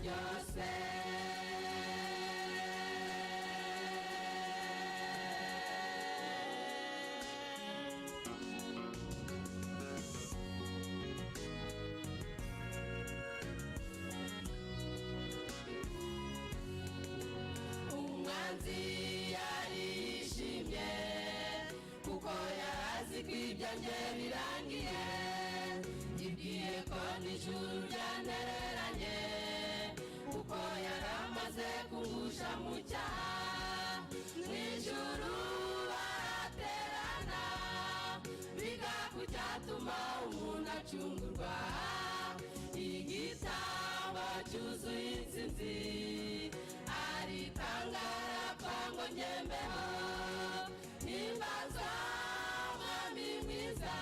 ryose. Yarishimye kuko yarazi ko ibyanjye birangiye, yibwiye ko n'ijuru ryantereranye kuko yaramaze kungusha mu cyaha. Mw'ijuru baraterana biga ku cyatuma umuntu acungurwa, igitabo cyuzuye intsinzi aritangara kwango njembeho. Himbazwa mwami mwiza,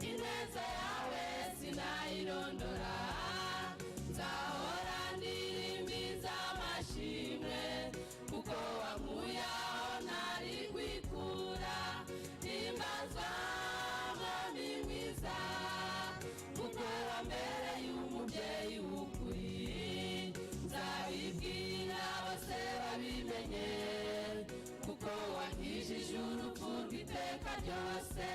ineza yawe sinayirondora, nzahora ndirimbiza amashimwe kuko wankuye aho ntari kwikura. Himbazwa mwami mwiza, kuko wambereye umubyeyi w'ukuri, nzabibwira bose babimenye kuko wankijije urupfu rw'iteka ryose.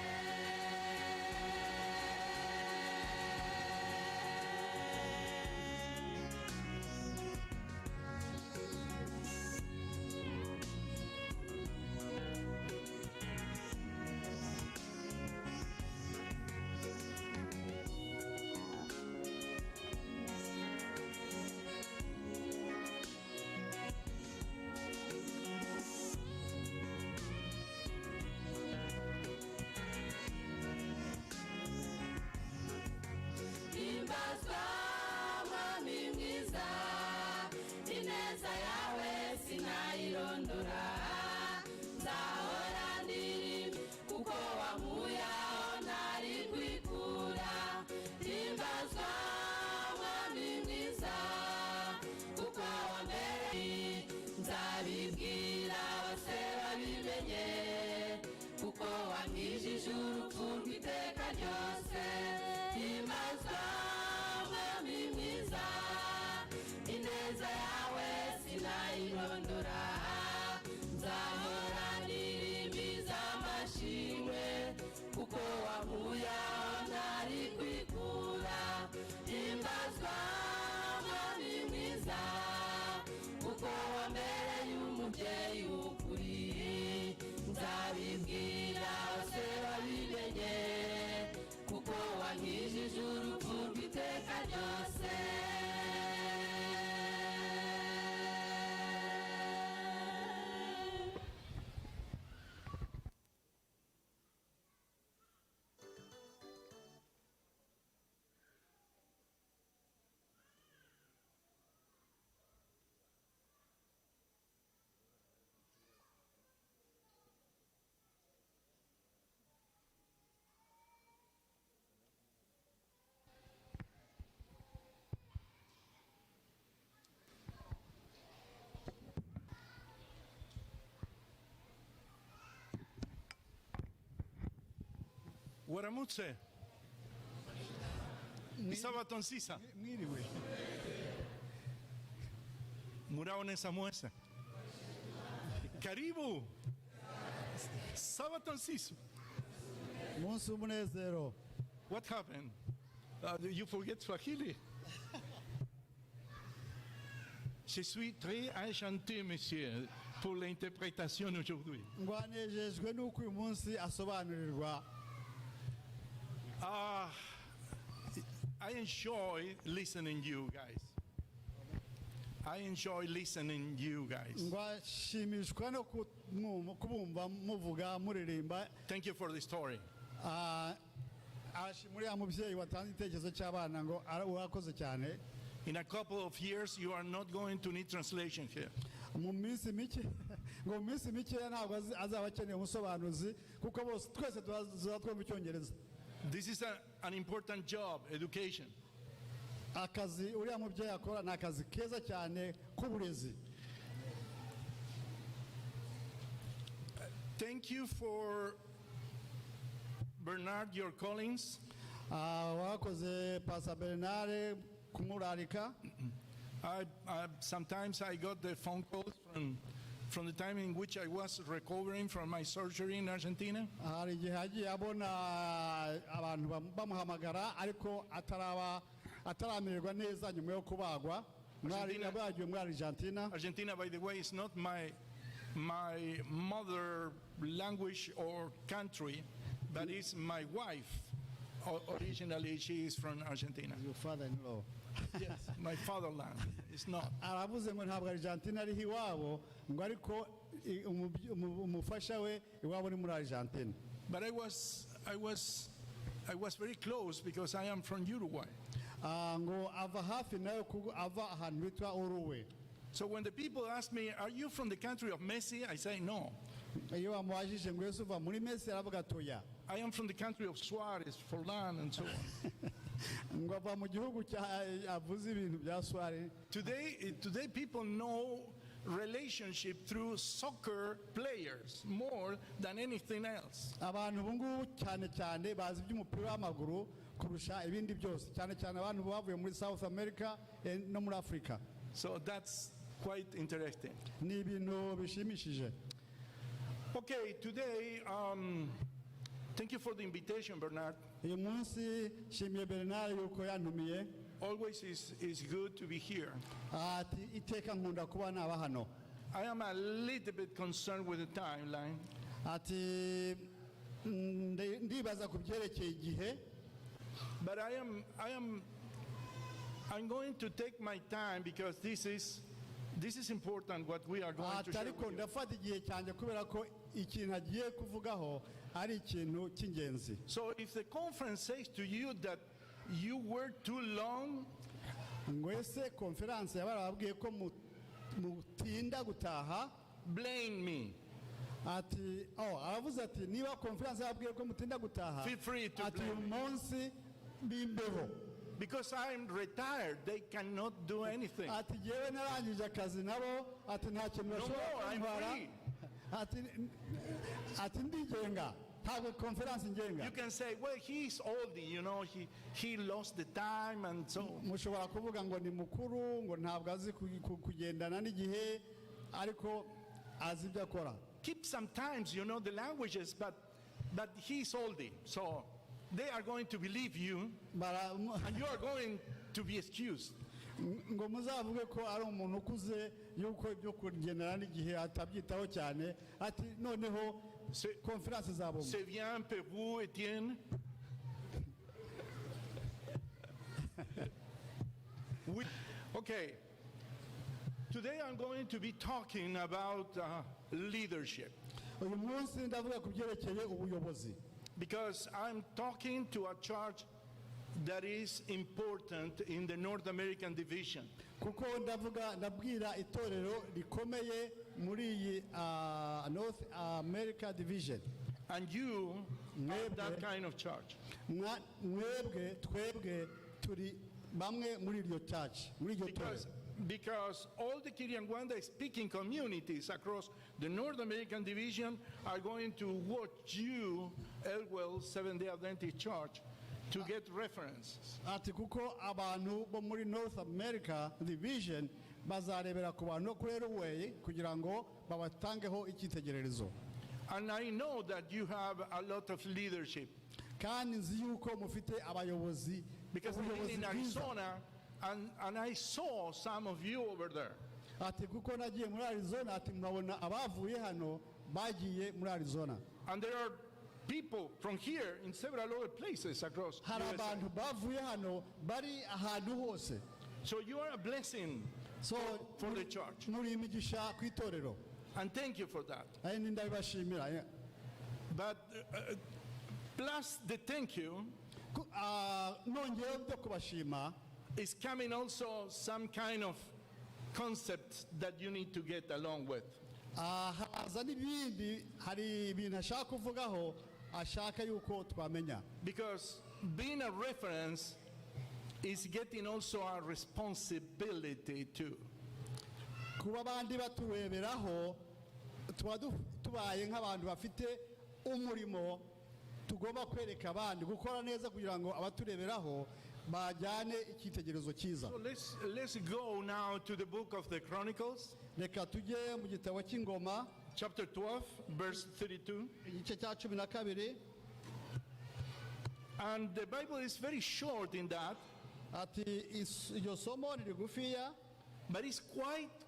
Ineza yawe sinayirondora, nzahora ndirimba kuko wankuye aho ntari kwikura. Himbazwa mwami mwiza, kuko wambereye, nzabibwira bose babimenye kuko wankijije urupfu rw'iteka ryose. Himbazwa mwami mwiza, ineza yawe sinayirondora, nzahora ndirimbiza amashimwe kuko wankuye aho ntari kwikura. Himbazwa mwami mwiza, kuko wambereye umubyeyi w'ukuri, nzabibwira bose babimenye kuko wankijije urupfu rw'iteka ryose. Waramutse. Kusabato nsisa. Mwiriwe. Murao nesa mwesa. Karibu. Sabato nsiso. Munsi w'umunezero. What happened? You forget Swahili? Je suis très enchanté, monsieur, pour l'interprétation aujourd'hui. Ngwanejejwe n'uko uyu munsi asobanurirwa. I enjoy listening you guys. I enjoy listening you guys. Ngwashimishwa no kubumva muvuga muririmba. Thank you for the story. Muri ya mubyeyi watanze igitekerezo cy'abana ngo urakoze cyane. In a couple of years you are not going to need translation here. Mu minsi mike ngo mu minsi mike ntabwo azaba akeneye umusobanuzi kuko bose twese tuzatwumva icyongereza. This is an important job, education. Akazi uriya mubyeyi akora ni akazi keza cyane k'uburezi. Thank you for Bernard, your callings. Wakoze Pastor Bernard kumurarika. Sometimes I got the phone calls from the time in which I was recovering from my surgery in Argentina. hari igihe yagiye abona abantu bamuhamagara ariko ataramererwa neza nyuma yo kubagwa yabagiwe muri Argentina. Argentina, by the way, is not my mother language or country, but it's my wife. Originally, she is from Argentina. Your father-in-law. Yes, my fatherland. It's not. aravuze ngo ntabwo Argentina ari iwabo ngo ariko umufasha we iwabo ni muri Argentina. But I was very close because I am from Uruguay. ngo ava hafi nayo ava ahantu bitwa Uruguay. So when the people ask me, "Are you from the country of Messi?" I say no. iyo bamubajije ngo Yesu uva muri Messi aravuga toya. I am from the country of Suarez, Forlan, and so on. ngo ava mu gihugu avuze ibintu bya Suarez. Today people know relationship through soccer players more than anything else. abantu ubu ngubu cyane cyane bazi iby'umupira w'amaguru kurusha ibindi byose cyane cyane abantu bavuye muri South America no muri Africa. So that's quite interesting. ni ibintu bishimishije. Okay, today, thank you for the invitation, Bernard. uyu munsi shimiye Bernard yuko yantumiye. Always is good to be here. ati iteka nkunda kuba naba hano. I am a little bit concerned with the timeline. ati ndibaza ku byerekeye igihe. But I'm going to take my time because this is important what we are going to share with ariko you. ndafata igihe cyanjye kubera ko ikintu agiye kuvugaho ari ikintu cy'ingenzi. So if the conference says to you that you were too long, ngo ese conference yabarababwiye ko mutinda gutaha, blame me. ati aravuze ati niba conference yababwiye ko mutinda gutaha, Feel free to ati blame uyu munsi bimbeho. Because I'm retired, they cannot do anything. ati yewe narangije akazi nabo, ati nta kintu bashobora I'm kuntwara. free. ati ndigenga ntabwo conference ngenga. You can say, well, he's oldie, you know, he lost the time and so on. mushobora kuvuga ngo ni mukuru, ngo ntabwo azi kugendana n'igihe, ariko azi ibyo akora. Keep sometimes, you know, the languages, but he's oldie. So they are going to believe you and you are going to be excused. ngo muzavuge ko ari umuntu ukuze yuko ibyo kugendana n'igihe atabyitaho cyane, ati noneho conference zabo. C'est bien pour vous, Etienne. Okay. Today I'm going to be talking about leadership. uyu munsi ndavuga ku byerekeye ubuyobozi. Because I'm talking to a church that is important in the North American division. kuko ndabwira itorero rikomeye muri iyi North America division. And you are that kind of church. twebwe turi bamwe muri iryo church, muri iryo torero. Because all the Kinyarwanda speaking communities across the North American division are going to watch you, Elwell Seventh-day Adventist Church, to get references. ati kuko abantu bo muri North America division bazarebera ku bantu kuri Elwell kugira ngo babatangeho icyitegererezo. And I know that you have a lot of leadership. kandi nzi yuko mufite abayobozi. Because I live in Arizona, and I saw some of you over there. ati kuko nagiye muri Arizona, ati mwabona abavuye hano bagiye muri Arizona. And there are people from here in several other places across hari USA. abantu bavuye hano bari ahantu hose. So you are a blessing for the church. muri imigisha ku itorero. And thank you for that. ni ndabibashimira. But plus the thank you nongeyeho byo kubashima, is coming also some kind of concept that you need to get along with. haza n'ibindi, hari ibintu ashaka kuvugaho ashaka yuko twamenya. Because being a reference is getting also a responsibility too. kuba abandi batureberaho tuba tubaye nk'abantu bafite umurimo tugomba kwereka abandi gukora neza kugira ngo abatureberaho bajyane icyitegererezo cyiza. So let's go now to the book of the Chronicles, Reka tujye mu gitabo cy'ingoma chapter 12, verse 32. igice cya 12. And the Bible is very short in that, Ati iryo somo ni rigufiya but it's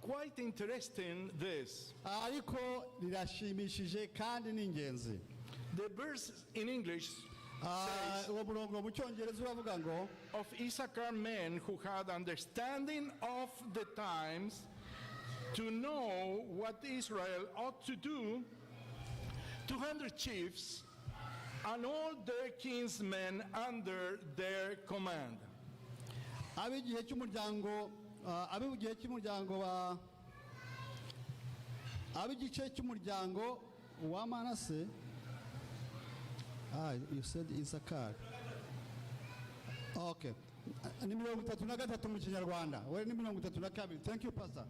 quite interesting this. ariko rirashimishije kandi ni ingenzi. The verse in English says, uwo murongo mu cyongereza uravuga ngo of Issachar men who had understanding of the times to know what Israel ought to do, 200 chiefs and all their kinsmen under their command. ab'igihe cy'umuryango ab'igihe cy'umuryango wa ab'igice cy'umuryango wa Manase. You said Issachar. Okay. Ni 33 mu kinyarwanda. We ni 32. Thank you, Pastor.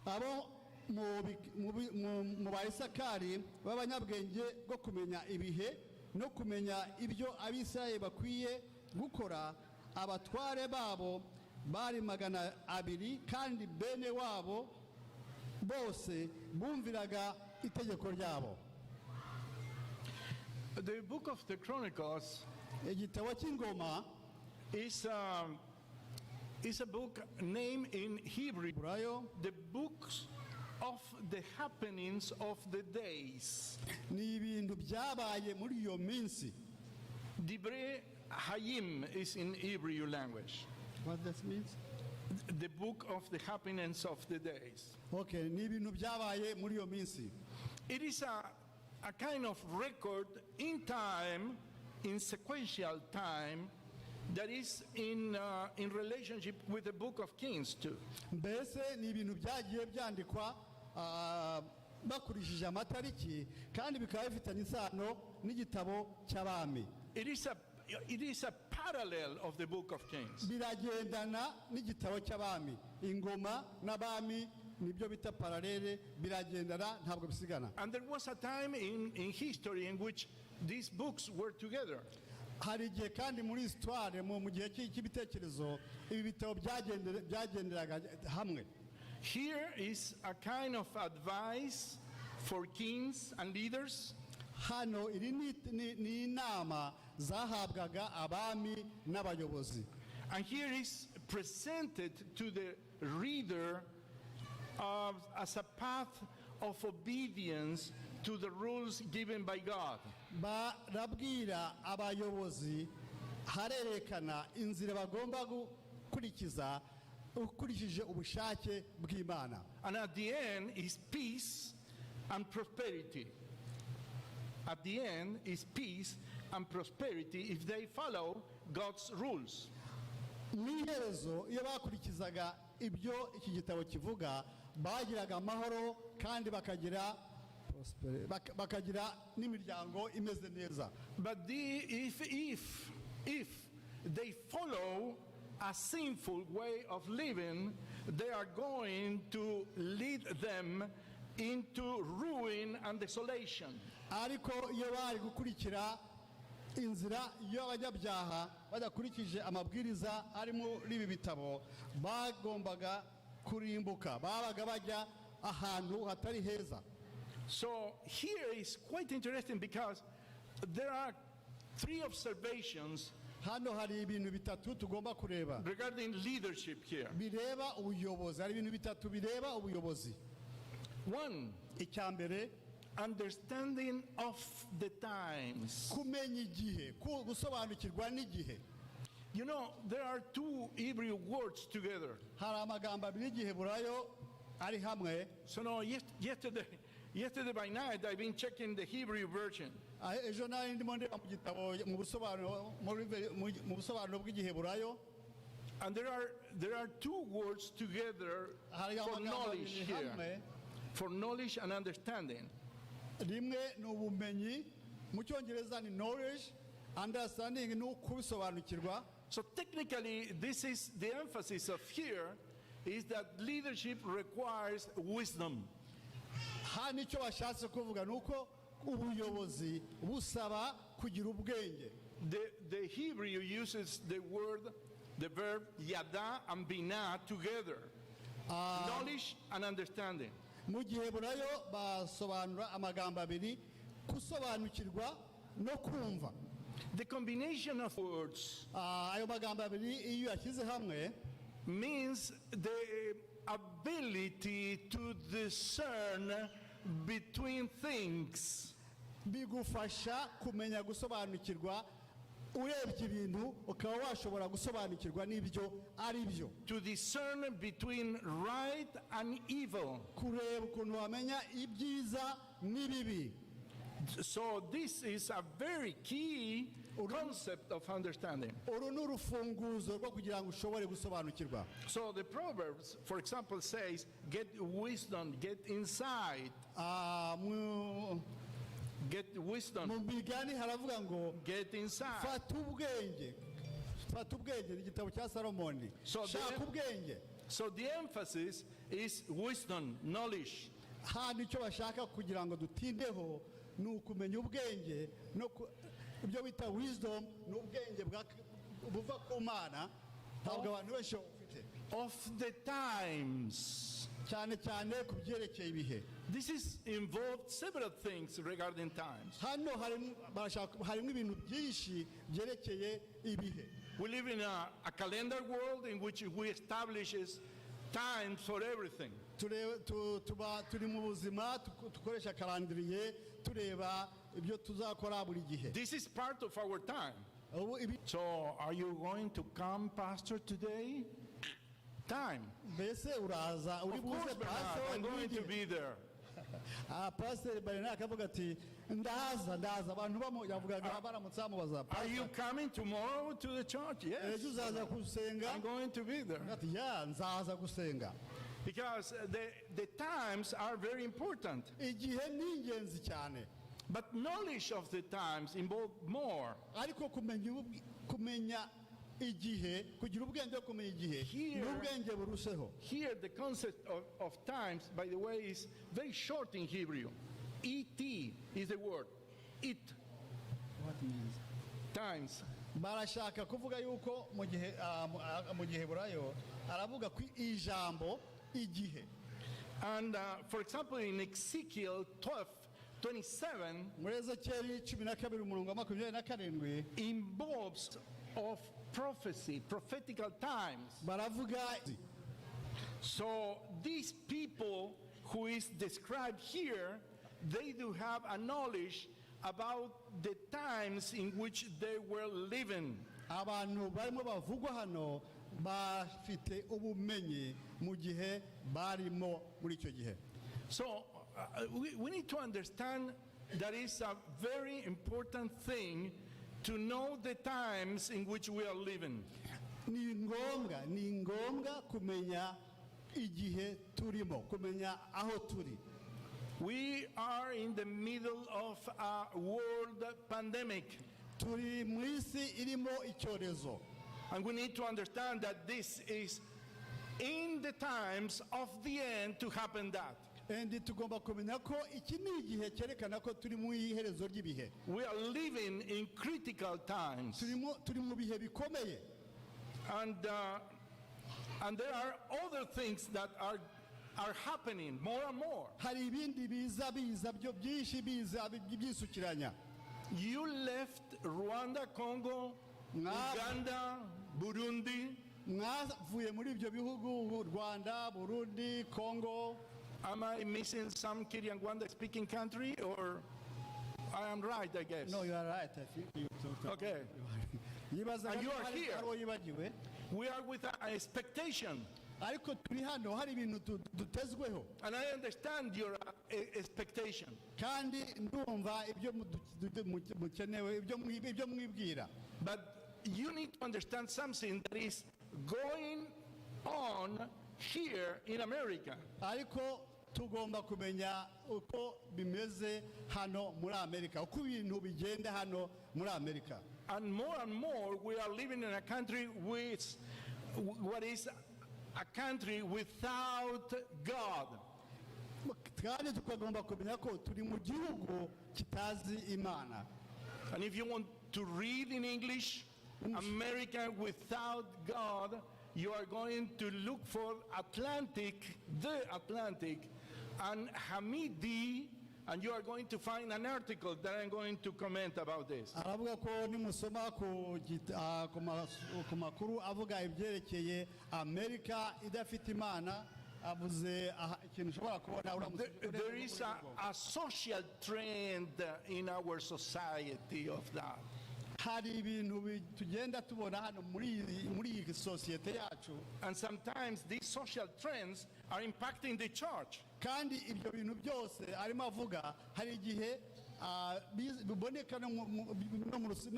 Abo mu ba Isakari b'abanyabwenge bwo kumenya ibihe no kumenya ibyo abisirayeli bakwiye gukora, abatware babo bari 200 kandi bene wabo bose bumviraga itegeko ryabo. The book of the Chronicles Igitabo cy'ingoma is a book named in Hebrew, the books of the happenings of the days. ni ibintu byabaye muri iyo minsi. Divrei Hayim is in Hebrew language. What that means? The book of the happenings of the days. Okay, ni ibintu byabaye muri iyo minsi. It is a kind of record in time, in sequential time, that is in relationship with the book of Kings too. Mbese ni ibintu byagiye byandikwa bakurishije amatariki kandi bikaba bifitanye isano n'igitabo cy'abami. It is a parallel of the book of Kings. Biragendana n'igitabo cy'abami. Ingoma n'abami nibyo bita paralele, biragendana ntabwo bisigana. And there was a time in history in which these books were together. Hari igihe kandi muri histoire mu gihe cy'ibitekerezo ibi bitabo byagenderaga hamwe. Here is a kind of advice for kings and leaders. Hano iri ni inama zahabwaga abami n'abayobozi. And here is presented to the reader as a path of obedience to the rules given by God. Barabwira abayobozi, harerekana inzira bagomba gukurikiza ukurikije ubushake bw'Imana. And at the end is peace and prosperity. At the end is peace and prosperity if they follow God's rules. Mwiherezo iyo bakurikizaga ibyo iki gitabo kivuga, bagiraga amahoro kandi bakagira n'imiryango imeze neza. But if they follow a sinful way of living, they are going to lead them into ruin and desolation. Ariko iyo bari gukurikira inzira y'abanyabyaha badakurikije amabwiriza ari muri ibi bitabo, bagombaga kurimbuka, babaga bajya ahantu hatari heza. So here is quite interesting because there are 3 observations hano hari ibintu bitatu tugomba kureba regarding leadership here. bireba ubuyobozi. Hari ibintu bitatu bireba ubuyobozi. 1, icyambere, understanding of the times. kumenya igihe, gusobanukirwa n'igihe. You know, there are 2 Hebrew words together. Hari amagambo abiri y'igiheburayo ari hamwe. So no, yesterday by night I've been checking the Hebrew version. Ejo nari ndimo ndeba mu gitabo mu busobanuro bw'igiheburayo. And there are 2 words together for knowledge here. For knowledge and understanding. Rimwe ni ubumenyi, mu cyongereza ni knowledge, understanding ni ukubisobanukirwa. So technically this is the emphasis of here is that leadership requires wisdom. Hano icyo bashatse kuvuga ni uko ubuyobozi busaba kugira ubwenge. the Hebrew uses the verb yada and bina together. Knowledge and understanding. mu giheburayo basobanura amagambo abiri gusobanukirwa no kumva. The combination of words ayo magambo abiri iyo yashyize hamwe means the ability to discern between things. bigufasha kumenya gusobanukirwa urebye ibintu ukaba washobora gusobanukirwa n'ibyo ari byo. To discern between right and evil. kureba ukuntu wamenya ibyiza n'ibibi. So this is a very key concept of understanding. uru ni urufunguzo rwo kugira ngo ushobore gusobanukirwa. So the Proverbs, for example, says, get wisdom, get insight. Get wisdom. mu migani haravuga ngo Get insight. fata ubwenge. fata ubwenge ni igitabo cya Salomoni. shaka ubwenge. So the emphasis is wisdom, knowledge. hano icyo bashaka kugira ngo dutindeho ni ukumenya ubwenge no ibyo bita wisdom ni ubwenge buva ku Mana ntabwo abantu benshi bafite. Of the times. cyane cyane ku byerekeye ibihe. This is involved several things regarding times. hano harimo ibintu byinshi byerekeye ibihe. We live in a calendar world in which we establish times for everything. turi mu buzima dukoresha karandiriye tureba ibyo tuzakora buri gihe. This is part of our time. So are you going to come, Pastor, today? Time. mbese uraza uri Of course, buze Bernard, I'm going to be there. pastor Bernard akavuga ati ndaza abantu yavugaga baramutse bamubaza. Are you coming tomorrow to the church? Yes. ejo uzaza gusenga? I'm going to be there. ati nzaza gusenga. Because the times are very important. igihe ni ingenzi cyane. But knowledge of the times involve more. ariko kumenya igihe kugira ubwenge bwo kumenya igihe n'ubwenge buruseho. Here the concept of times, by the way, is very short in Hebrew. Et is the word. It. What means? Times. barashaka kuvuga yuko mu gihe burayo aravuga ku ijambo igihe. And for example, in Ezekiel 12:27, muri Ezekiyeli 12:27 involves of prophecy, prophetical times. baravuga. So these people who is described here, they do have a knowledge about the times in which they were living. abantu barimo bavugwa hano bafite ubumenyi mu gihe barimo muri icyo gihe. So we need to understand that is a very important thing to know the times in which we are living. ni ngombwa kumenya igihe turimo, kumenya aho turi. We are in the middle of a world pandemic. turi mu isi irimo icyorezo. And we need to understand that this is in the times of the end to happen that. tugomba kumenya ko iki ni igihe cyerekana ko turi mu iherezo ry'ibihe. We are living in critical times. turi mu bihe bikomeye. And there are other things that are happening more and more. hari ibindi biza byo byinshi byisukiranya. You left Rwanda, Congo, Uganda, Burundi. mwavuye muri ibyo bihugu Rwanda, Burundi, Congo. Am I missing some Kinyarwanda speaking country, or I am right, I guess? No, you are right. I think you Okay. And you are here. We are with an expectation. ariko turi hano hari ibintu dutezweho. And I understand your expectation. kandi ndumva ibyo mukenewe ibyo mwibwira. But you need to understand something that is going on here in America. ariko tugomba kumenya uko bimeze hano muri Amerika, uko ibintu bigenda hano muri Amerika. And more we are living in a country with what is a country without God. kandi tukagomba kumenya ko turi mu gihugu kitazi Imana. And if you want to read in English, America without God, you are going to look for the Atlantic, and Hamidi, and you are going to find an article that I'm going to comment about this. aravuga ko nimusoma ku makuru avuga ibyerekeye Amerika idafite Imana avuze ikintu ushobora kubona There is a social trend in our society of that. hari ibintu tugenda tubona hano muri iyi sosiyete yacu, And sometimes these social trends are impacting the church. kandi ibyo bintu byose arimo avuga hari igihe biboneka no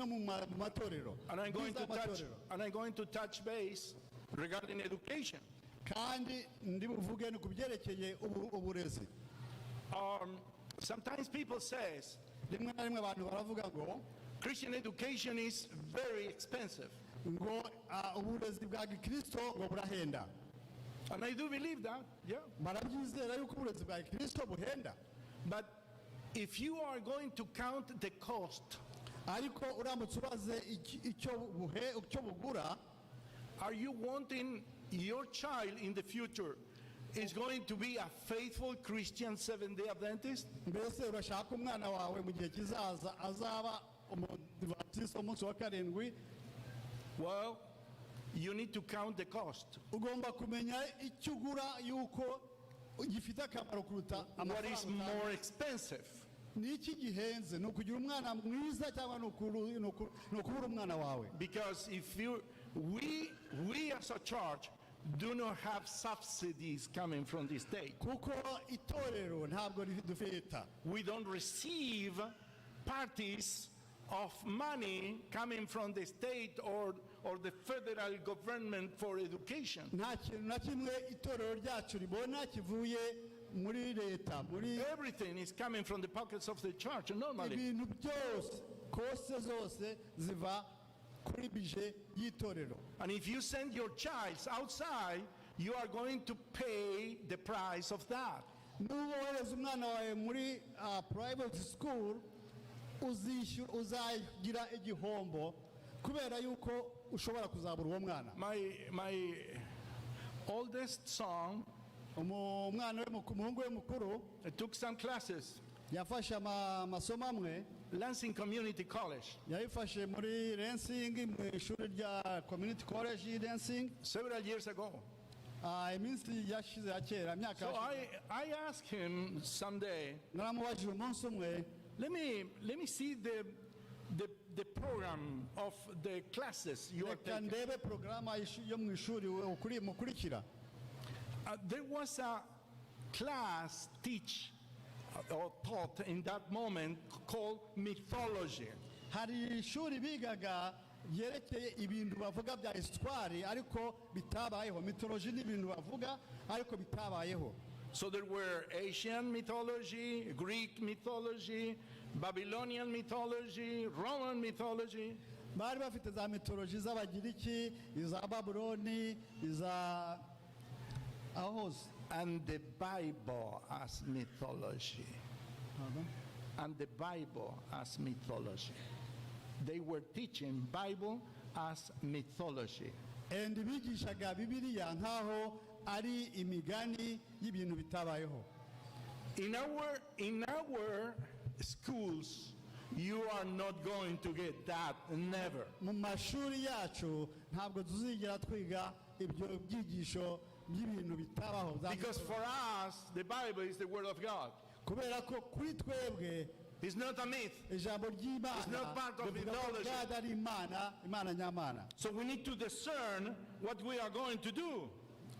mu matorero. And I'm going to touch base regarding education. kandi ndi buvuge no ku byerekeye uburezi. Sometimes people says rimwe na rimwe abantu baravuga ngo Christian education is very expensive. ngo uburezi bwa Gikristo ngo burahenda. And I do believe that, yeah. barabyizera yuko uburezi bwa Gikristo buhenda. But if you are going to count the cost, ariko uramutse ubaze icyo bugura, are you wanting your child in the future is going to be a faithful Christian Seventh-day Adventist? mbese urashaka umwana wawe mu gihe kizaza azaba umudivantiste umunsi wa karindwi? Well, you need to count the cost. ugomba kumenya icyo ugura yuko gifite akamaro kuruta What is more expensive? ni iki gihenze? ni ukugira umwana mwiza cyangwa ni ukubura umwana wawe? Because if we as a church do not have subsidies coming from the state. kuko itorero ntabwo dufite, We don't receive parties of money coming from the state or the federal government for education. nta kintu na kimwe itorero ryacu ribona kivuye muri leta. Everything is coming from the pockets of the church normally. ibintu byose kose zose ziva kuri bije y'itorero. And if you send your child outside, you are going to pay the price of that. n'uwohereza umwana wawe muri private school uzagira igihombo kubera yuko ushobora kuzabura uwo mwana. My oldest son umuhungu we mukuru took some classes, yafashe amasomo amwe. Lansing Community College, yayifashe muri Lansing mu ishuri rya Community College y'i Lansing several years ago. iminsi yashize ya kera, imyaka So I asked him someday, naramubajije umunsi umwe, let me see the program of the classes you are reka taking. ndebe porogaramu yo mu ishuri mukurikira. There was a class or taught in that moment called mythology. hari ishuri bigaga ryerekeye ibintu bavuga bya histoire ariko bitabayeho. mythology ni ibintu bavuga ariko bitabayeho. So there were Asian mythology, Greek mythology, Babylonian mythology, Roman mythology. bari bafite za mythology z'Abagiriki, iza Babuloni, iza aho hose. And the Bible as mythology. And the Bible as mythology. They were teaching Bible as mythology. and bigishaga Bibiliya nkaho ari imigani y'ibintu bitabayeho. In our schools, you are not going to get that, never. mu mashuri yacu ntabwo tuzigera twiga ibyo byigisho by'ibintu bitabaho. Because for us, the Bible is the Word of God. kubera ko kuri twebwe It's not a myth. ijambo ry'Imana It's not part of rivuga ko mythology. God ari Imana nyamana. So we need to discern what we are going to do.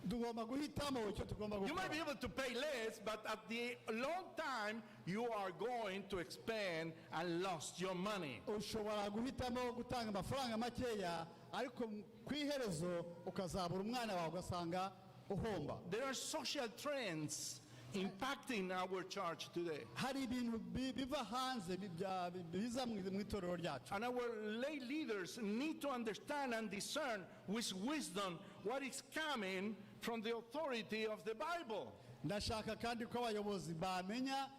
tugomba guhitamo icyo tugomba You might be gukora. able to pay less, but at the long time, you are going to expend and lost your money. ushobora guhitamo gutanga amafaranga makeya ariko ku iherezo ukazabura umwana wawe ugasanga uhomba. There are social trends impacting our church today. hari ibintu biva hanze biza mu itorero ryacu, And our lay leaders need to understand and discern with wisdom what is coming from the authority of the Bible. ndashaka kandi ko abayobozi bamenya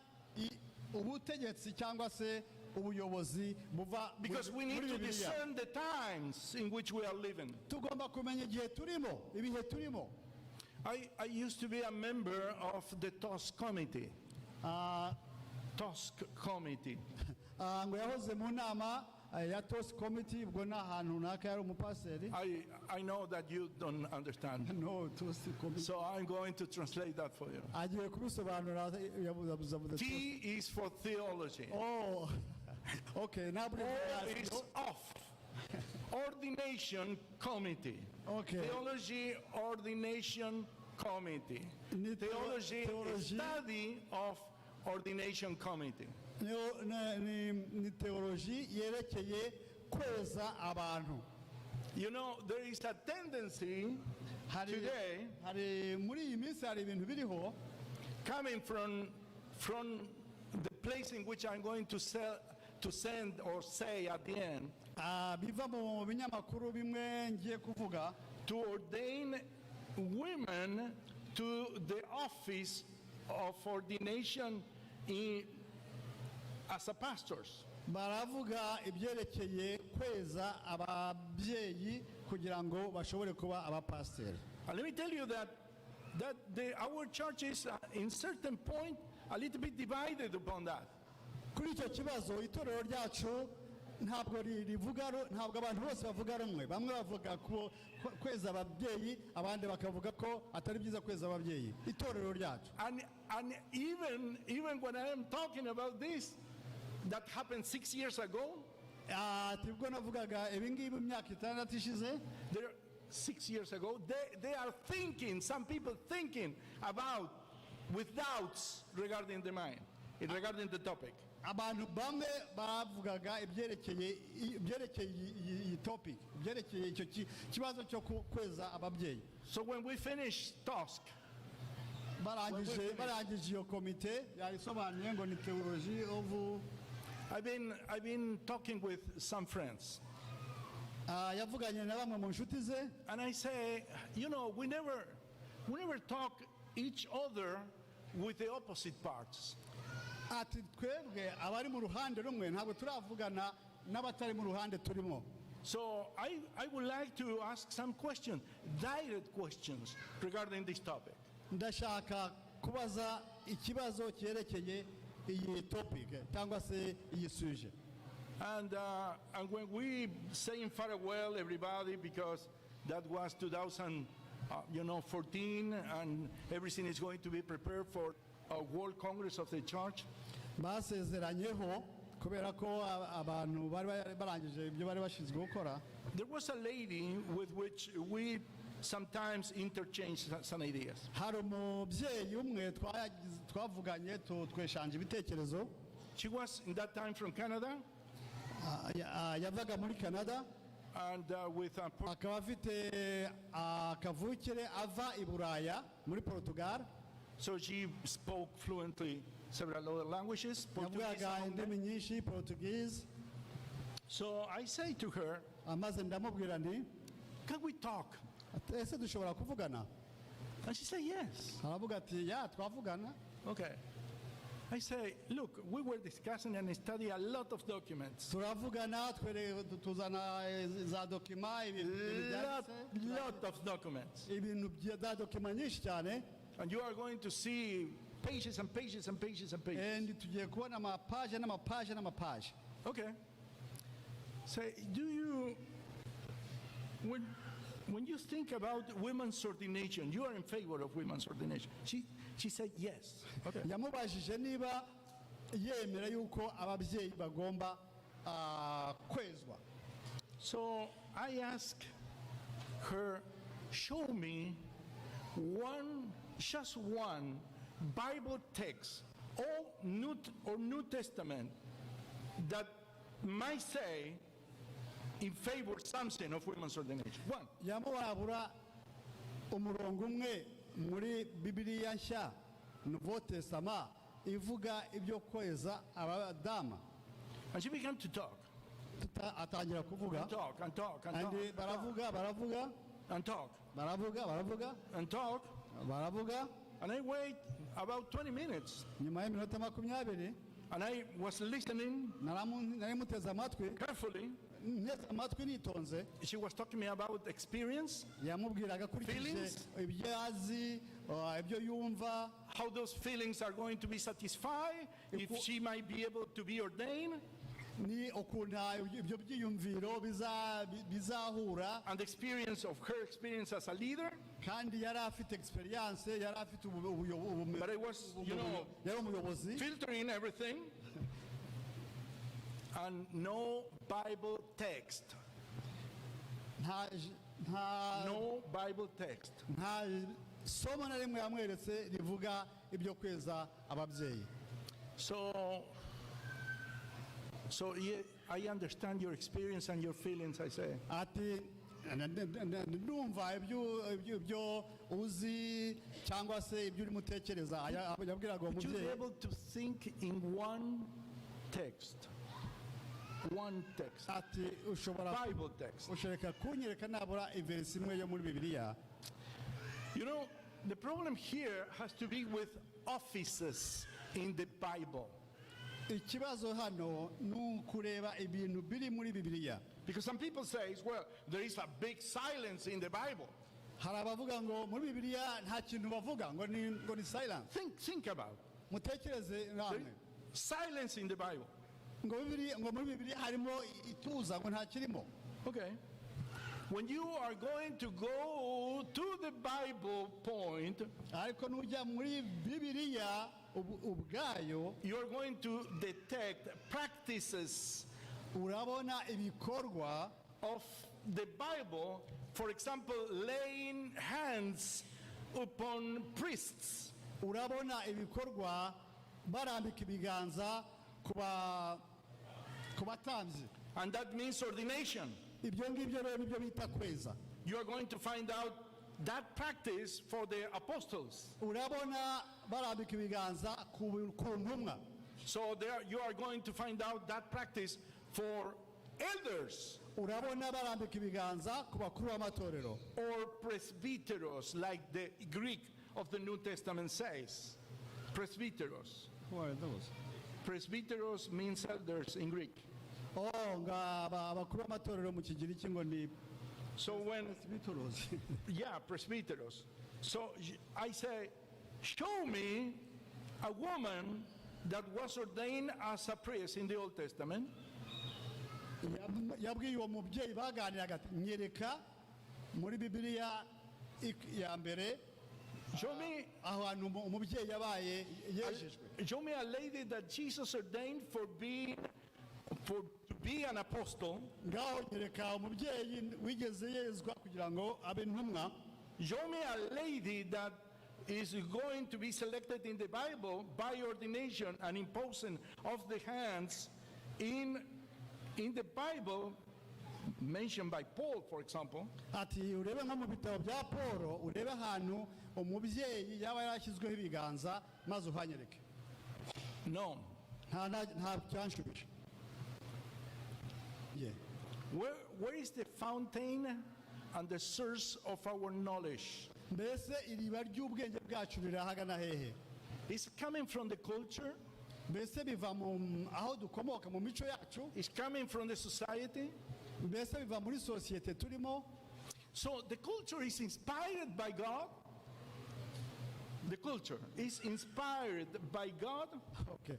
ubutegetsi cyangwa se ubuyobozi buva Because we need to discern the times in which we are living. tugomba kumenya igihe turimo ibihe turimo. I used to be a member of the TOSC committee. TOSC committee. ngo yahoze mu nama ya TOSC committee, ubwo ni ahantu runaka yari umupasiteri. I know that you don't understand. No, TOSC committee. So I'm going to translate that for you. agiye kubisobanura. T is for theology. Oh, okay. O is off. Ordination committee. Okay. Theology ordination committee. Theology study of ordination committee. ni teoloji yerekeye kweza abantu. You know, there is a tendency today hari muri iyi minsi hari ibintu biriho coming from the place in which I'm going to send or say at the end, biva mu binyamakuru bimwe ngiye kuvuga, to ordain women to the office of ordination as a pastors. baravuga ibyerekeye kweza ababyeyi kugira ngo bashobore kuba abapasiteri. And let me tell you that our church is in certain point a little bit divided upon that. Kuri icyo kibazo itorero ryacu ntabwo ntabwo abantu bose bavuga rumwe. Bamwe bavuga kweza ababyeyi, abandi bakavuga ko atari byiza kweza ababyeyi. Itorero ryacu. And even when I am talking about this, that happened 6 years ago. Tibwo navugaga ibingibi imyaka 6 ishize. 6 years ago, they are thinking, some people thinking about with doubts regarding the mind, regarding the topic. Abantu bamwe bavugaga ibyerekeye iyi topic, ibyerekeye icyo kibazo cyo kweza ababyeyi. So when we finish TOSC, barangije iyo komite yayisobanuye ngo ni theology of. I've been talking with some friends. Yavuganye na bamwe mu nshuti ze. And I say, you know, we never talk each other with the opposite parts. Ati twebwe abari mu ruhande rumwe ntabwo turavugana n'abatari mu ruhande turimo. So I would like to ask some questions, direct questions regarding this topic. Ndashaka kubaza ikibazo cyerekeye iyi topic cyangwa se iyi sujet. And when we saying farewell everybody, because that was 2014 and everything is going to be prepared for a World Congress of the Church. Basezeranyeho kubera ko abantu bari barangije ibyo bari bashinzwe gukora. There was a lady with which we sometimes interchange some ideas. Hari umubyeyi umwe twavuganye tweshanje ibitekerezo. She was in that time from Canada. Yavaga muri Canada. And with akaba afite akavukire ava i Buraya muri Portugal. So she spoke fluently several other languages. Yavugaga indimi nyinshi, Portuguese. So I say to her, amaze ndamubwira nti, can we talk? Ese dushobora kuvugana? And she said yes. Aravuga ati ya twavugana. Okay. I say, look, we were discussing and studying a lot of documents. Turavugana tuzana za dokima lot of documents. Ibintu bya dokima nyinshi cyane. And you are going to see pages and pages and pages and pages. And tugiye kubona amapaje n'amapaje n'amapaje. Okay. Say, do you when you think about women's ordination, you are in favor of women's ordination? She said yes. Okay. Yamubajije niba yemera yuko ababyeyi bagomba kwezwa. So I asked her, show me just one Bible text, Old or New Testament, that might say in favor something of women's ordination. One. Yamubabura umurongo umwe muri Bibiliya nshya, Nouveau Testament, ivuga ibyo kweza abadama. And she began to talk. Atangira kuvuga. And talk. Baravuga. And talk. Baravuga. And talk. Baravuga. And I wait about 20 minutes. Nyuma y'iminota 20. And I was listening nari muteze amatwi carefully. nteze amatwi nitonze. She was talking to me about experience, Yamubwiraga akurikije Feelings? ibyo azi, ibyo yumva, how those feelings are going to be satisfied, if she might be able to be ordained, ni ukuntu ibyo byiyumviro bizahura, and the experience of her experience as a leader. kandi yari afite experience, yari afite But I was, yari umuyobozi, filtering everything, and no Bible text. No Bible text. nta somo na rimwe yamweretse rivuga ibyo kweza ababyeyi. So yeah, I understand your experience and your feelings, I say. Ati ndumva ibyo uzi cyangwa se ibyo urimo utekereza. Yabwiraga uwo Would you be mubyeyi, able to think in one text? One text. ati ushobora Bible text. ushobora kunyereka nabura iverisi imwe yo muri Bibiliya. You know, the problem here has to be with offices in the Bible. Ikibazo hano ni ukureba ibintu biri muri Bibiliya. Because some people say, well, there is a big silence in the Bible. Hari abavuga ngo muri Bibiliya nta kintu bavuga, ngo ni silence. Think about Mutekereze it. namwe. Silence in the Bible. Ngo muri Bibiliya harimo ituza, ngo nta kirimo. Okay. When you are going to go to the Bible point, Ariko nujya muri Bibiliya ubwayo, you are going to detect practices urabona ibikorwa of the Bible, for example, laying hands upon priests. urabona ibikorwa barambika ibiganza ku batambyi. And that means ordination. Ibyo ngibyo rero nibyo bita kweza. You are going to find out that practice for the apostles. Urabona barambika ibiganza ku ntumwa. So there you are going to find out that practice for elders Urabona barambika ibiganza ku bakuru b'amatorero, or presbyteros, like the Greek of the New Testament says. Presbyteros. What are those? Presbyteros means elders in Greek. Abakuru b'amatorero mu Kigiriki ngo ni So when, presbyteros. yeah, presbyteros. So I say, show me a woman that was ordained as a priest in the Old Testament. Yabwiye uwo mubyeyi baganiraga ati nyereka muri Bibiliya ya mbere Show me, ahantu umubyeyi yabaye yejejwe. show me a lady that Jesus ordained to be an apostle. Ngaho nyereka umubyeyi wigeze yezwa kugira ngo abe intumwa. Show me a lady that is going to be selected in the Bible by ordination and imposing of the hands in the Bible mentioned by Paul, for example. Ati urebe nko mu bitabo bya Paul, urebe ahantu umubyeyi yaba yarashyizweho ibiganza maze uhanyereke. No. Nta cyanshubije. Yeah. Where is the fountain and the source of our knowledge? Mbese iriba ry'ubwenge bwacu rirahagana hehe? It's coming from the culture. Mbese biva aho dukomoka mu mico yacu? It's coming from the society. Mbese biva muri sosiyete turimo? So the culture is inspired by God. The culture is inspired by God. Okay.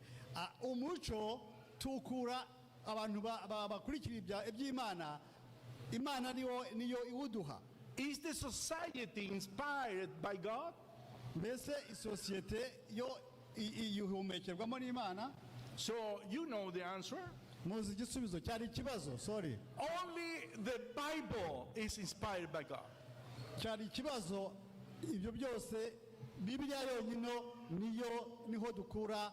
Umuco tukura abantu bakurikira iby'Imana, Imana niyo iwuduha. Is the society inspired by God? Mbese isosiyete yo yuhumekerwamo n'Imana? So you know the answer. Muzi igisubizo cyari ikibazo, sorry. Only the Bible is inspired by God. Cyari ikibazo, ibyo byose Bibiliya yonyine niho dukura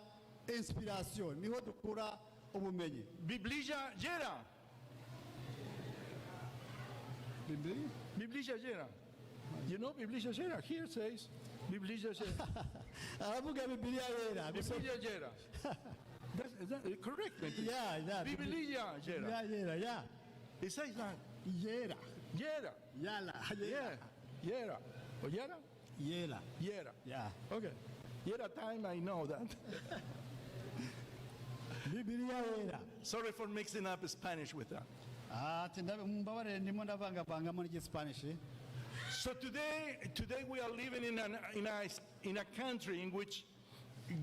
inspiration, niho dukura ubumenyi. Biblia gera. Biblia gera. You know Biblia gera? Here says Biblia gera. Aravuga Bibiliya yera. Biblia gera. Is that correct? Yeah. Biblia gera. Bibiliya yera, yeah. It says that. Yera. Gera. Yala. Yeah. Yera. Or yera? Yera. Yera. Yeah. Okay. Yera time I know that. Bibiliya yera. Sorry for mixing up Spanish with that. Ati mbabarire ndimo ndavangavangamo n'Igispanish. So today we are living in a country in which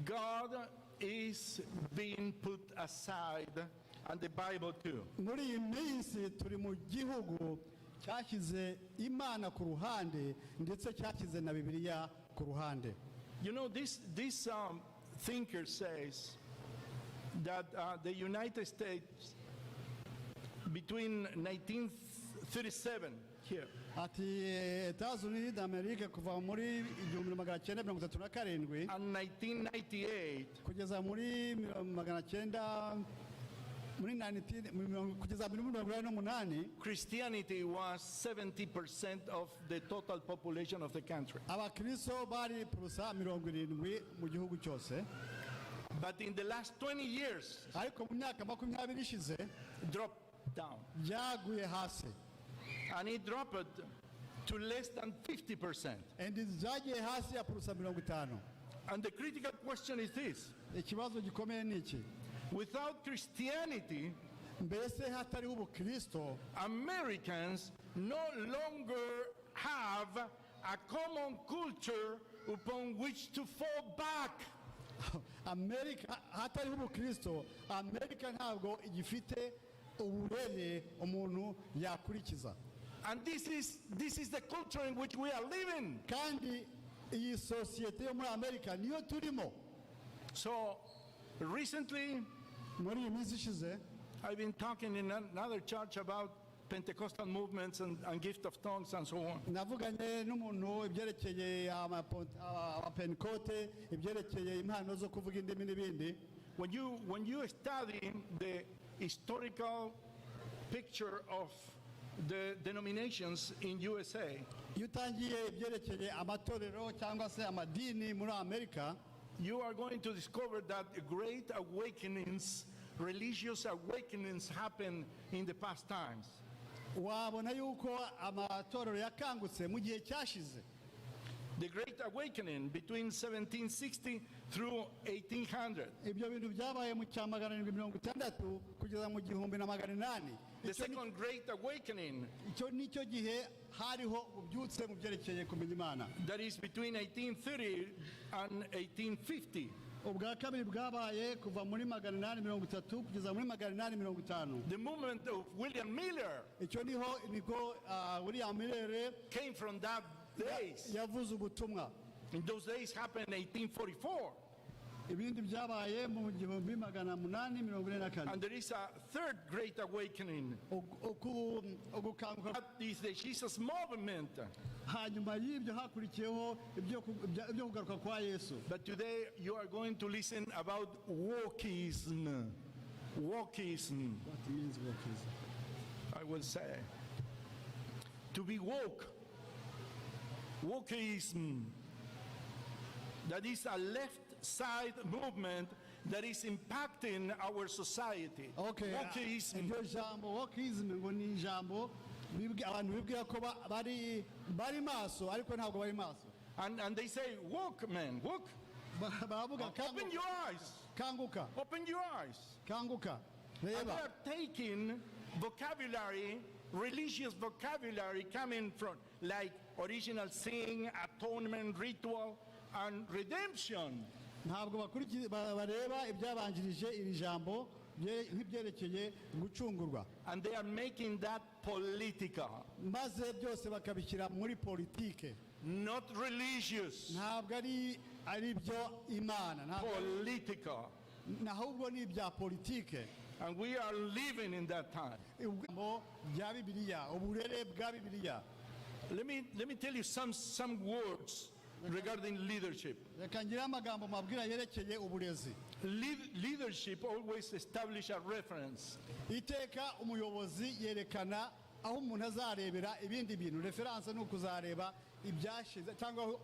God is being put aside, and the Bible too. Muri iyi minsi turi mu gihugu cyashyize Imana ku ruhande ndetse cyashyize na Bibiliya ku ruhande. You know, this thinker says that the United States between 1937 here Ati Etats-Unis d'Amerique kuva muri 1937 and 1998 kugeza muri 1900 kugeza 1948 Christianity was 70% of the total population of the country. Abakristo bari purusa 70 mu gihugu cyose. But in the last 20 years, Ariko mu myaka 20 ishize dropped down. byaguye hasi. And it dropped to less than 50%. Byagiye hasi ya purusa 50. And the critical question is this: Ikibazo gikomeye ni iki? without Christianity, Mbese hatariho ubukristo, Americans no longer have a common culture upon which to fall back. Amerika hatariho ubukristo, Amerika ntabwo igifite uburere umuntu yakurikiza. And this is the culture in which we are living. Kandi iyi sosiyete yo muri Amerika niyo turimo. So recently, Muri iyi minsi ishize I've been talking in another church about Pentecostal movements and gift of tongues and so on. navuganye n'umuntu ibyerekeye abapentekote, ibyerekeye impano zo kuvuga indimi n'ibindi. When you study the historical picture of the denominations in USA, Iyo utangiye ibyerekeye amatorero cyangwa se amadini muri Amerika, you are going to discover that great awakenings, religious awakenings, happened in the past times. wabona yuko amatorero yakangutse mu gihe cyashize. The Great Awakening between 1760 through 1800. Ibyo bintu byabaye mu cya 760 kugeza mu 1800. The Second Great Awakening, Icyo nicyo gihe hariho ubyutse mu byerekeye kumenya Imana. that is between 1830 and 1850. Ubwa kabiri bwabaye kuva muri 830 kugeza muri 850. The movement of William Miller Icyo niko William Miller came from that days. yavuze ubutumwa. In those days happened in 1844. Ibindi byabaye mu 1844. And there is a third Great Awakening. Ugukanguka. That is the Jesus movement. Hanyuma y'ibyo hakurikiyeho ibyo kugaruka kwa Yesu. But today you are going to listen about wokeism. Wokeism, What means wokeism? I will say. To be woke. Wokeism. That is a left side movement that is impacting our society. Okay. Wokeism. Iryo jambo wokeism ngo ni ijambo abantu bibwira ko bari maso ariko ntabwo bari maso. And they say, woke man, woke. Baravuga Open your eyes. kanguka, Open your eyes. kanguka. And they Reba. are taking vocabulary, religious vocabulary coming from like original sin, atonement, ritual, and redemption. Ntabwo bareba ibyabanjirije iri jambo nk'ibyerekeye gucungurwa. And they are making that political, Maze byose bakabishyira muri politike. not religious, Ntabwo ari byo Imana. political. Ahubwo ni ibya politike. And we are living in that time. Ubwo bya Bibiliya, uburere bwa Bibiliya. Let me tell you some words regarding leadership. Reka ngire amagambo mabwira yerekeye uburezi. Leadership always establish a reference. Iteka umuyobozi yerekana aho umuntu azarebera ibindi bintu. Reference ni ukuzareba ibyashize cyangwa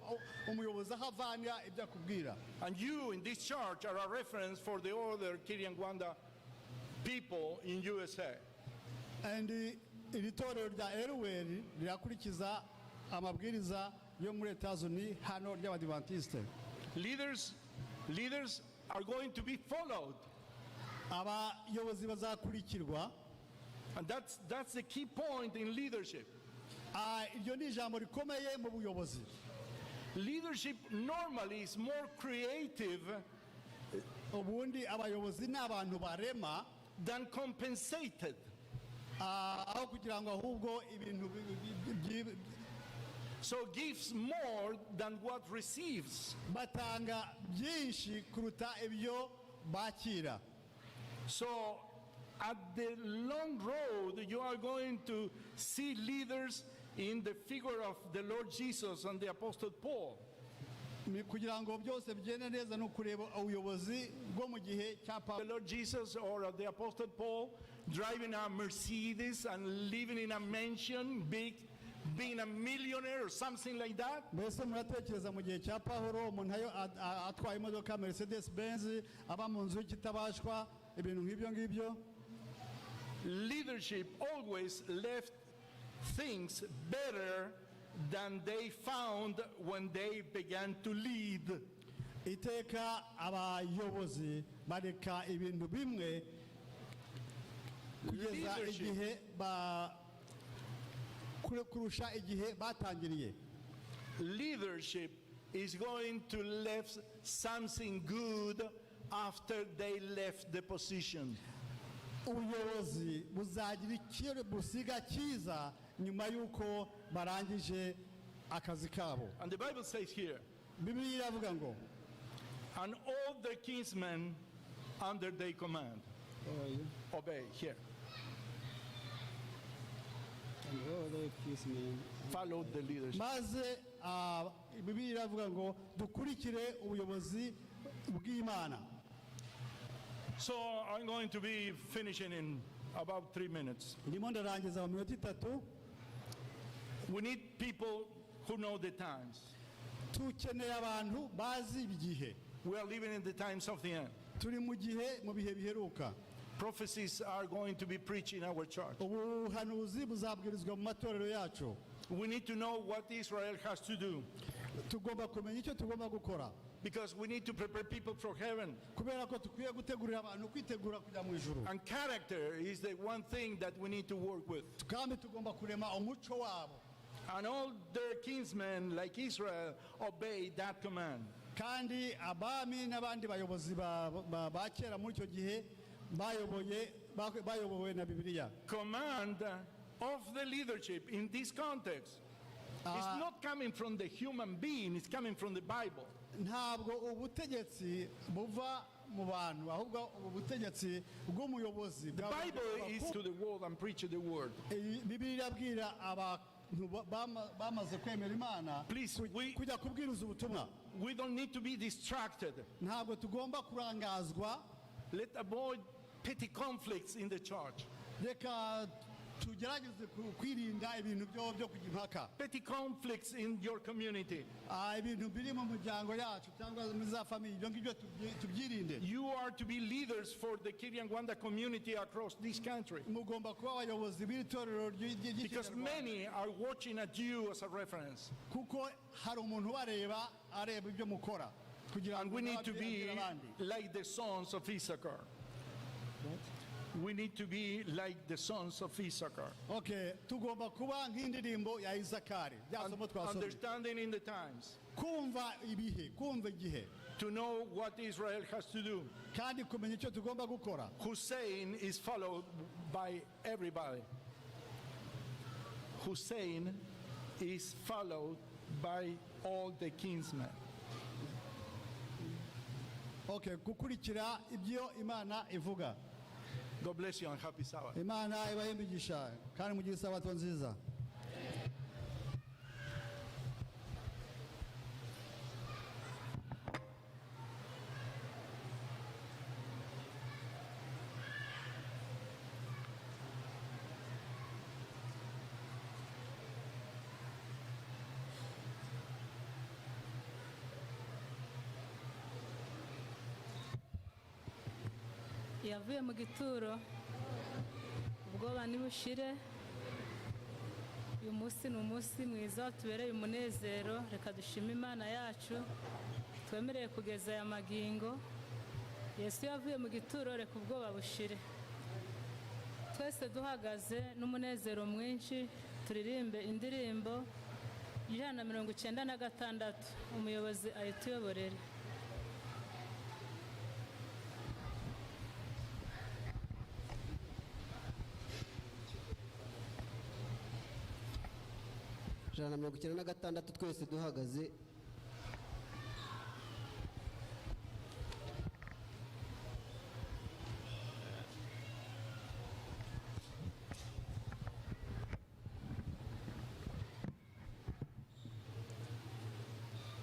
umuyobozi aho avana ibyo akubwira. And you in this church are a reference for the other Kinyarwanda people in USA. And iri torero rya Elweri rirakurikiza amabwiriza yo muri Etats-Unis hano ry'Abadiventiste. Leaders are going to be followed. abayobozi bazakurikirwa. And that's the key point in leadership. Iryo ni ijambo rikomeye mu buyobozi. Leadership normally is more creative Ubundi abayobozi ni abantu barema than compensated. Aho kugira ngo ahubwo ibintu So gives more than what receives. batanga byinshi kuruta ibyo bakira. So at the long road, you are going to see leaders in the figure of the Lord Jesus and the Apostle Paul. Kugira ngo byose bigende neza no kureba ubuyobozi bwo mu gihe cya The Lord Jesus or the Apostle Paul driving a Mercedes and living in a mansion, big, being a millionaire or something like that. mbese muratekereza mu gihe cya Pawulo umuntu atwaye imodoka Mercedes Benz aba mu nzu y'ikitabashwa ibintu nk'ibyo ngibyo. Leadership always left things better than they found when they began to lead. Iteka abayobozi bareka ibintu bimwe kugeza igihe kurusha igihe batangiriye. Leadership is going to leave something good after they left the position. Ubuyobozi buzagira ikintu busiga cyiza nyuma yuko barangije akazi kabo. And the Bible says here, Bibiliya iravuga ngo and all the kinsmen under their command obey here. Follow the leadership. maze Bibiliya iravuga ngo dukurikire ubuyobozi bw'Imana. So I'm going to be finishing in about 3 minutes. Ndimo ndarangiza mu minota 3. We need people who know the times. Tukeneye abantu bazi ibigihe. We are living in the times of the end. Turi mu bihe biheruka. Prophecies are going to be preached in our church. Ubuhanuzi buzabwirizwa mu matorero yacu. We need to know what Israel has to do. Tugomba kumenya icyo tugomba gukora. Because we need to prepare people for heaven. Kubera ko tukwiye gutegurira abantu kwitegura kujya mu ijuru. And character is the one thing that we need to work with. Kandi tugomba kurema umuco wabo. And all their kinsmen, like Israel, obey that command. Kandi abami n'abandi bayobozi ba kera muri icyo gihe bayobowe na Bibiliya. Command of the leadership in this context is not coming from the human being, it's coming from the Bible. Ntabwo ubutegetsi buva mu bantu ahubwo ubutegetsi bw'umuyobozi. The Bible is to the world and preach the word. Bibiliya abwira abantu bamaze kwemera Imana kujya kubwiriza ubutumwa. We don't need to be distracted. Ntabwo tugomba kurangazwa. Let's avoid petty conflicts in the church. Reka tugerageze kwirinda ibintu byo kujya impaka. Petty conflicts in your community. Ibintu biri mu muryango yacu cyangwa muri za family ibyo ngibyo tubyirinde. You are to be leaders for the Kinyarwanda community across this country. Mugomba kuba abayobozi b'itorero ry'Ikinyarwanda. Because many are watching at you as a reference. Kuko hari umuntu areba ibyo mukora. And we need to be like the sons of Issachar. We need to be like the sons of Issachar. Okay, tugomba kuba nk'indirimbo ya Isakari. Understanding in the times. Kumva ibihe, kumva igihe. To know what Israel has to do. Kandi kumenya icyo tugomba gukora. Hussein is followed by everybody. Hussein is followed by all the kinsmen. Okay, gukurikira ibyo Imana ivuga. God bless you and happy Sabbath. Imana ibahe imigisha kandi mugire isabato nziza. yavuye mu gituro ubwoba nibushire. Uyu munsi ni umunsi mwiza tubereye umunezero. Reka dushime Imana yacu twemereye kugeza aya magingo. Yesu yavuye mu gituro reka ubwoba bushire. Twese duhagaze n'umunezero mwinshi turirimbe indirimbo 196 umuyobozi ayituyoborere. Ijana na 96 twese duhagaze.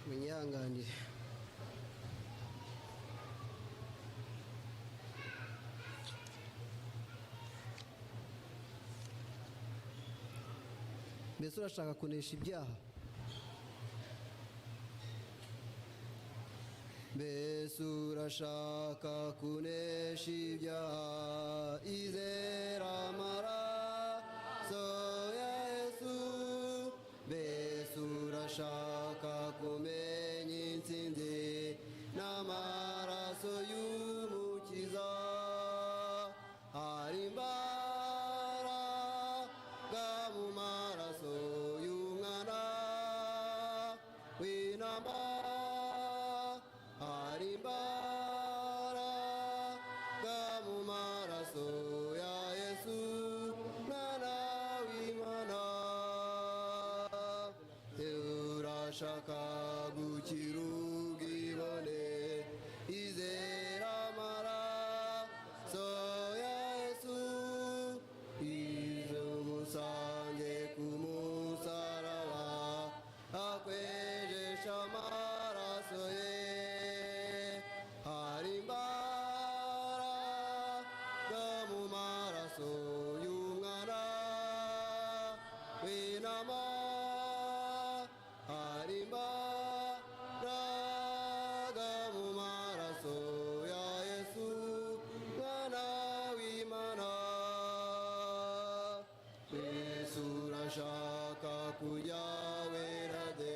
Munyanganire. Mbese urashaka kunesha ibyaha? Mbese urashaka kunesha ibyaha? Izera amaraso ya Yesu. Mbese urashaka kumenya intsinzi n'amaraso y'umukiza? Hari imbaraga mu maraso y'umwana w'intama. Hari imbaraga mu maraso ya Yesu mwana w'Imana. Urashaka gukira ubwibone? Izera amaraso ya Yesu. Ize umusange ku musaraba akwejesha amaraso ye. Hari imbaraga mu maraso y'umwana w'intama. Hari imbaraga mu maraso ya Yesu mwana w'Imana. Yesu urashaka kujya wera de?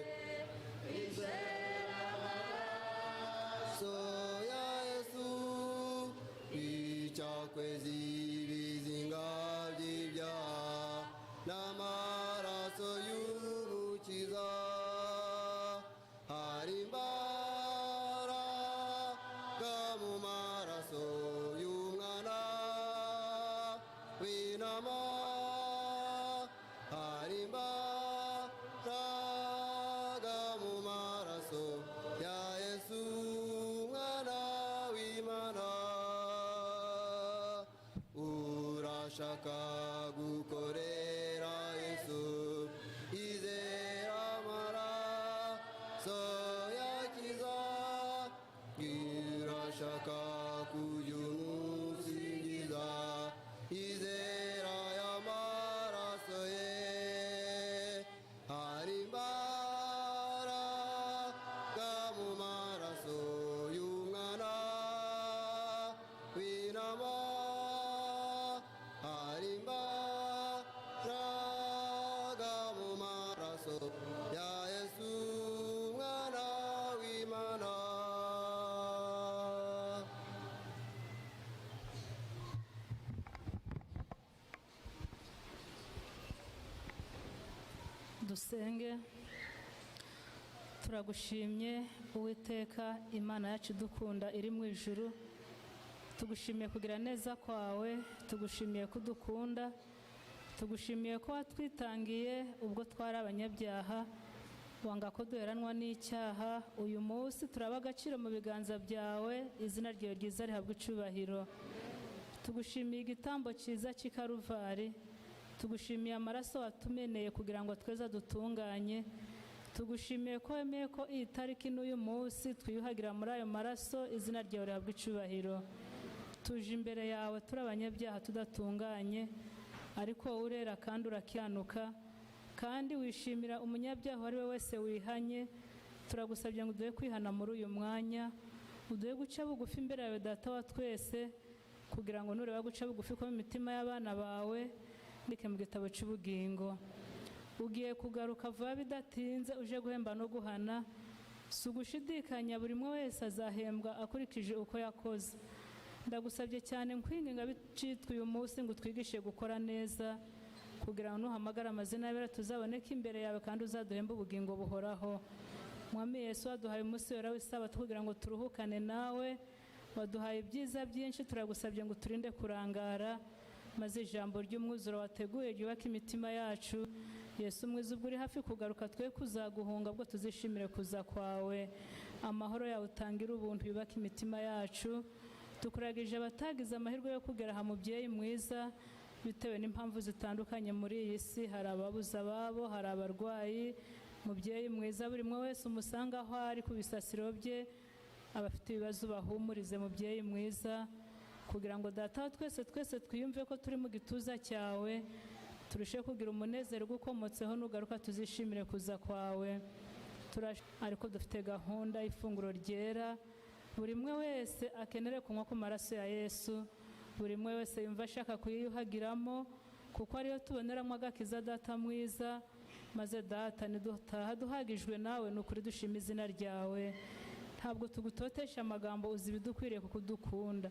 Izera amaraso ya Yesu. Icyakweza ibizinga by'ibyaha n'amaraso y'umukiza. Hari imbaraga mu maraso y'umwana w'intama. Hari imbaraga mu maraso ya Yesu mwana w'Imana. Urashaka gukorera Yesu? Izera amaraso yakiza. Urashaka kujya umusingiza? Izera y'amaraso ye. Hari imbaraga mu maraso y'umwana w'intama. Hari imbaraga mu maraso ya Yesu mwana w'Imana. Dusenge. Turagushimye Uwiteka Imana yacu dukunda iri mu ijuru. Tugushimiye kugira neza kwawe, tugushimiye kudukunda, tugushimiye ko watwitangiye ubwo twari abanyabyaha, wanga ko duheranwa n'icyaha. Uyu munsi turaba agaciro mu biganza byawe, izina ryawe ryiza rihabwa icubahiro. Tugushimiye igitambo cyiza cy'ikaruvari, tugushimiye amaraso watumeneye kugira ngo tweza dutunganye. Tugushimiye ko wemeye ko iyi tariki n'uyu munsi twiyuhagira muri ayo maraso, izina ryawe rihabwa icubahiro. Tuje imbere yawe turi abanyabyaha tudatunganye, ariko wowe urera kandi urakiranuka, kandi wishimira umunyabyaha uwo ari we wese wihanye. Turagusabye ngo uduhe kwihana muri uyu mwanya, uduhe guca bugufi imbere yawe Data wa twese, kugira ngo nureba guca bugufi ko mu mitima y'abana bawe ndike mu gitabo cy'ubugingo. Ugiye kugaruka vuba bidatinze uje guhemba no guhana, si ugushidikanya buri umwe wese azahembwa akurikije uko yakoze. Ndagusabye cyane nkwinginga bicitwe uyu munsi ngo twigishe gukora neza, kugira ngo nuhamagara amazina y'abera tuzaboneke imbere yawe kandi uzaduhembe ubugingo buhoraho. Mwami Yesu, waduhaye umunsi wera w'isabato kugira ngo turuhukane nawe, waduhaye ibyiza byinshi, turagusabye ngo turinde kurangara, maze ijambo ry'umwuzuro wateguye ryubake imitima yacu. Yesu mwiza, ubwo uri hafi kugaruka twe kuzaguhunga, bwo tuzishimire kuza kwawe. Amahoro yawe utangira ubuntu yubake imitima yacu. Tukuragije abatagize amahirwe yo kugera aha, mubyeyi mwiza, bitewe n'impamvu zitandukanye muri iyi si. Hari ababuze ababo, hari abarwayi. Mubyeyi mwiza, buri umwe wese umusanga aho ari ku bisasiro bye. Abafite ibibazo bahumurize, mubyeyi mwiza, kugira ngo data wa twese twiyumve ko turi mu gituza cyawe, turushe kugira umunezero ugukomotseho, nugaruka tuzishimire kuza kwawe. Ariko dufite gahunda y'ifunguro ryera, buri umwe wese akenere kunywa ku maraso ya Yesu, buri umwe wese yumva ashaka kuyiyuhagiramo, kuko ariyo tuboneramo agakiza. Data mwiza, maze data nidutaha duhagijwe nawe, ni ukuri dushima izina ryawe. Ntabwo tugutotesha amagambo, uzi ibidukwiriye kuko udukunda.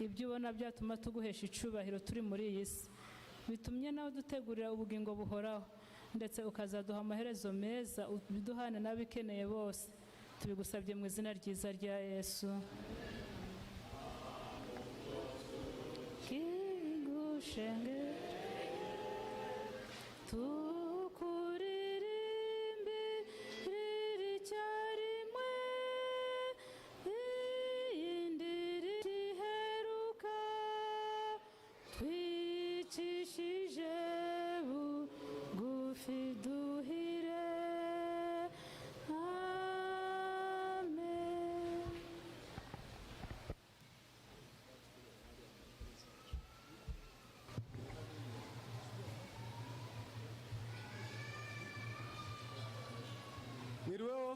Ibyo ubona byatuma tuguhesha icubahiro turi muri iyi si, bitumye nawe dutegurira ubugingo buhoraho, ndetse ukazaduha amaherezo meza, ubiduhane n'abikeneye bose. Tubigusabye mu izina ryiza rya Yesu. Kigushenge tukuririmbi riri cyarimwe, iyindiri iheruka, twicishije bugufi duhire. Amen. Mwiriweho.